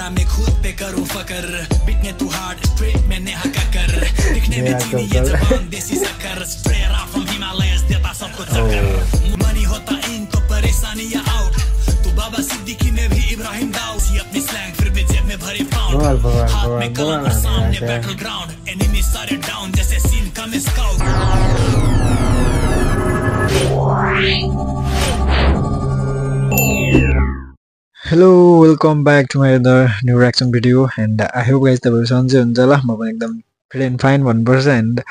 खड़ा मैं खुद पे करूं फकर पिटने तू हार्ड स्ट्रेट मैंने हका कर दिखने में चीनी ये जबान देसी शक्कर स्ट्रेट आउट फ्रॉम हिमालयस देता सबको चक्कर मनी होता इन तो परेशानी या आउट तू बाबा सिद्दीकी में भी इब्राहिम दाऊद सी अपनी स्लैंग फिर भी जेब में भरे पाउंड हाथ में कलम और सामने बैटल ग्राउंड एनिमी सारे डाउन जैसे सीन का में scout Hello, welcome back to my other new reaction video, and I hope guys the person hunjala ma pani ekdam fit and fine 1%. And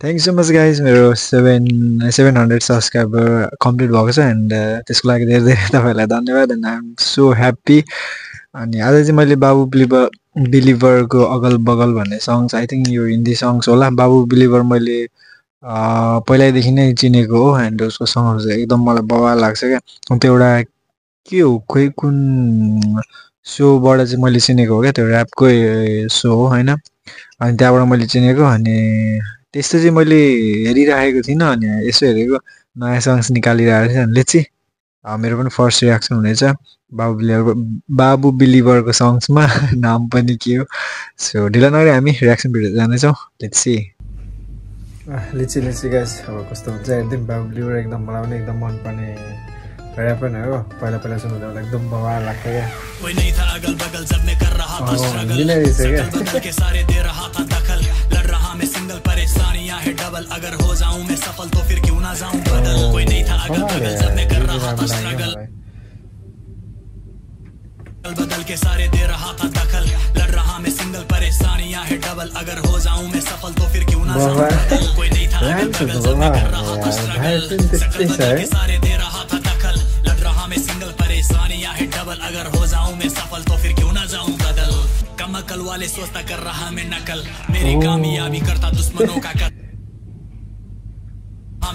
thank you so much guys. मेरो 700 subscriber complete भएको छ and त्यसको लागि धेरै धेरै तपाईहरुलाई धन्यवाद and I'm so happy. अनि आज चाहिँ मैले बाबु बिलिभर को अगल बगल भन्ने songs I think यो हिन्दी songs होला बाबु बिलिभर मैले पहिल्यैदेखि नै चिनेको हो and उसको songहरु चाहिँ एकदम मलाई बवाल लाग्छ के त्यो एउटा के हो खोइ कुन शोबाट चाहिँ मैले चिनेको हो के त्यो र्यापको शो हो हैन अनि त्यहाँबाट मैले चिनेको अनि त्यस्तो चाहिँ मैले हेरिराखेको थिइन अनि यसो हेरेको नयाँ सङ्ग्स निकालिरहेको थियो अनि लेट्स मेरो पनि फर्स्ट रियाक्सन हुनेछ बाबु बिलिभरको सङ्ग्समा नाम पनि के हो सो ढिला नगरी हामी रियाक्सन भिडियो जानेछौँ लेट्स सी गाइस अब कस्तो हुन्छ हेर्दिम बाबु बिलिभर एकदम मलाई पनि एकदम मन पर्ने रैपर है वो पहला सुनो तो एकदम बवाल लगता है कोई नहीं था अगल बगल जब मैं कर रहा था स्ट्रगल बदल के सारे दे रहा था दखल लड़ रहा मैं सिंगल परेशानियां है डबल अगर हो जाऊं मैं सफल तो फिर क्यों ना जाऊं बदल कोई नहीं था अगल बगल जब मैं कर रहा था स्ट्रगल बदल के सारे दे रहा था दखल लड़ रहा मैं सिंगल परेशानियां है डबल अगर हो जाऊं मैं सफल तो फिर क्यों ना जाऊं बदल कोई नहीं था अगल बगल जब मैं कर रहा था स्ट्रगल बदल के सारे दे रहा था दखल लड़ रहा मैं सिंगल परेशानियां है डबल अगर हो जाऊं मैं सफल तो फिर क्यों ना जाऊं बदल कमकल वाले सोचता कर रहा मैं नकल मेरी कामयाबी करता दुश्मनों का कत्ल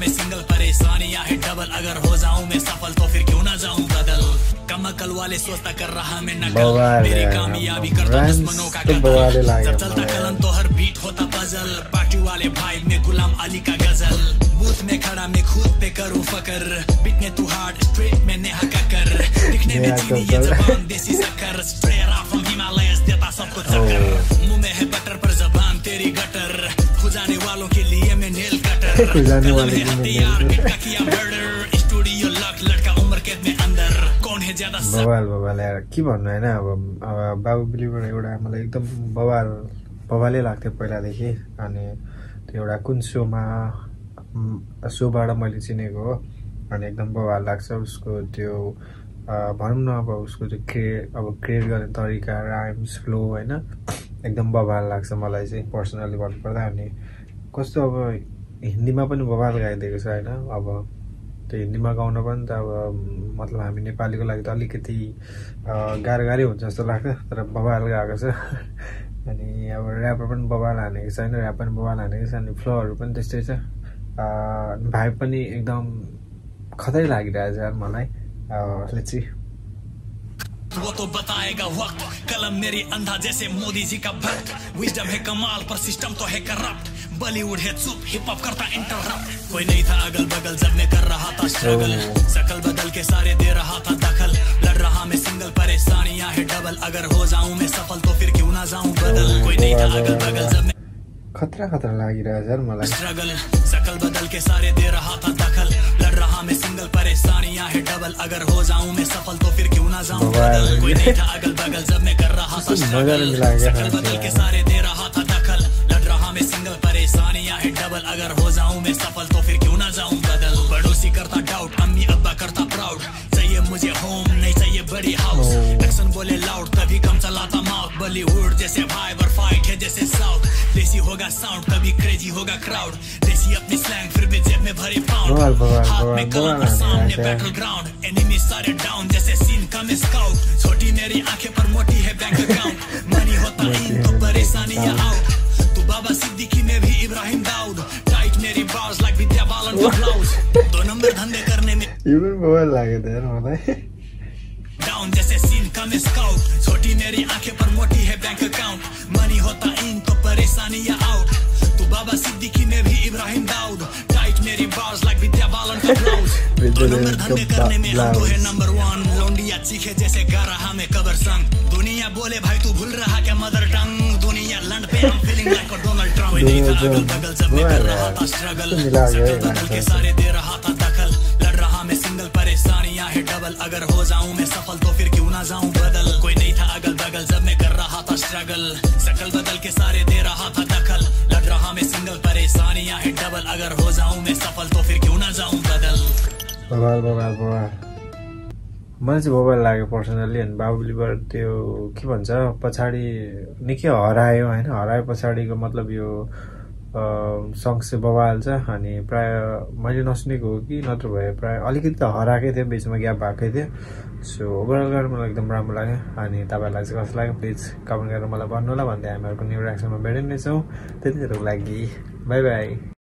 मैं सिंगल परेशानियां है डबल अगर हो जाऊं मैं सफल तो फिर क्यों ना जाऊं बदल कमकल वाले सोचता कर रहा मैं नकल मेरी कामयाबी करता दुश्मनों का कत्ल जब चलता कलम तो हर बीट होता पजल पार्टी वाले भाई में गुलाम अली का गजल बूथ में खड़ा मैं खुद पे करूं फकर पिटने तू हार्ड स्ट्रेट मैंने हका कर दिखने में चीनी ये जबान देसी शक्कर स्ट्रेट आउट फ्रॉम हिमालयस देता सबको चक्कर मुंह में है बटर पर जबान तेरी गटर खुजाने वालों के लिए मैं नेल कटर खुजाने वाले हथियार किटका किया मर्डर स्टूडियो लॉक लड़का उम्र कैद में अंदर कौन है ज्यादा बवाल यार के भन्नु हैन अब बाबु बिलिभर एउटा मलाई एकदम बवालै लाग्थ्यो पहिलादेखि अनि त्यो एउटा कुन शोबाट मैले चिनेको हो अनि एकदम बवाल लाग्छ उसको त्यो भनौं न अब उसको त्यो क्रिएट गर्ने तरिका राइम्स फ्लो हैन एकदम बवाल लाग्छ मलाई चाहिँ पर्सनली भन्नुपर्दा अनि कस्तो अब हिन्दीमा पनि बवाल गाइदिएको छ हैन अब त्यो हिन्दीमा गाउन पनि त अब मतलब हामी नेपालीको लागि त अलिकति गाह्रो हुन्छ जस्तो लाग्छ तर बवाल गाएको छ अनि अब र्यापर पनि बवाल हानेको छ हैन र्याप पनि बवाल हानेको छ अनि फ्लोहरु पनि त्यस्तै छ भाइब पनि एकदम खतरै लागिरहेछ यार मलाई लेट्स सी वो तो बताएगा वक्त कलम मेरी अंधा जैसे मोदी जी का भक्त विजडम है कमाल पर सिस्टम तो है करप्ट बॉलीवुड है चुप हिप हॉप करता इंटरप्ट कोई नहीं था अगल बगल जब मैं कर रहा था स्ट्रगल शकल बदल के सारे दे रहा था दखल लड़ रहा मैं सिंगल परेशानियां है डबल अगर हो जाऊं मैं सफल तो फिर क्यों ना जाऊं बदल कोई नहीं था अगल बगल जब मैं खतरा लागिरहेछ यार मलाई स्ट्रगल शकल बदल के सारे दे रहा था दखल लड़ रहा मैं सिंगल परेशानियां है डबल अगर हो जाऊं मैं सफल तो फिर क्यों ना जाऊं बदल कोई नहीं था अगल बगल जब मैं कर रहा था स्ट्रगल शकल बदल के सारे दे रहा था दखल लड़ रहा मैं सिंगल परेशानियां है डबल अगर हो जाऊं मैं सफल तो फिर क्यों ना जाऊं बदल पड़ोसी करता डाउट अम्मी अब्बा करता प्राउड चाहिए मुझे होम नहीं चाहिए बड़ी हाउस एक्शन बोले लाउड तभी कम चलाता माउथ बॉलीवुड जैसे वाइबर फाइट है जैसे साउथ देसी होगा साउंड तभी क्रेजी होगा क्राउड देसी अपनी स्लैंग फिर भी जेब में भरे पाउंड हाथ में कलम और सामने बैटल ग्राउंड एनिमी सारे डाउन जैसे सीन का में स्काउट छोटी मेरी आंखें पर मोटी है bank account money Hota in तो परेशानियां आउट तू बाबा सिद्दीकी में भी इब्राहिम दाऊद टाइट मेरी बार्स लाइक विद्या बालन का ब्लाउज 2 नंबर धंधे करने में इवन बवाल लाग्यो यार मलाई डाउन जैसे सीन का में स्काउट छोटी मेरी आंखें पर मोटी है bank account money Hota in तो परेशानियां आउट तू बाबा सिद्दीकी में भी इब्राहिम दाऊद टाइट मेरी bars like Vidya Balan number 1 लौंडिया चीखे जैसे गा रहा मैं कबर संग दुनिया बोले भाई तू भूल रहा क्या मदर टंग दुनिया लंड pay I'm feeling like a Donald Trump नहीं था अगल बगल जब मैं कर रहा था स्ट्रगल बदल के सारे दे रहा था दखल लड़ रहा मैं सिंगल परेशानियां है डबल अगर हो जाऊं मैं सफल तो फिर क्यों ना जाऊं बदल कोई नहीं था अगल बगल जब मैं कर रहा था स्ट्रगल शकल बदल के सारे दे रहा था दखल लड़ रहा मैं सिंगल परेशानियां है डबल अगर हो जाऊं मैं सफल तो फिर क्यों ना जाऊं बदल बवाल मलाई चाहिँ बवाल लाग्यो पर्सनल्ली अनि बाहुबलीबाट त्यो के भन्छ पछाडि निकै हरायो होइन हराए पछाडिको मतलब यो सङ्ग चाहिँ बवाल छ अनि प्राय मैले नसुनेको हो कि नत्र भए प्राय अलिकति त हराएकै थियो बिचमा ग्याप भएकै थियो सो ओभरअल गरेर मलाई एकदम राम्रो लाग्यो अनि तपाईँहरूलाई चाहिँ कस्तो लाग्यो प्लिज कमेन्ट गरेर मलाई भन्नु होला भन्दै हामीहरूको न्यू रियाक्सनमा भेट्ने छौँ त्यतिखेरको लागि बाई बाई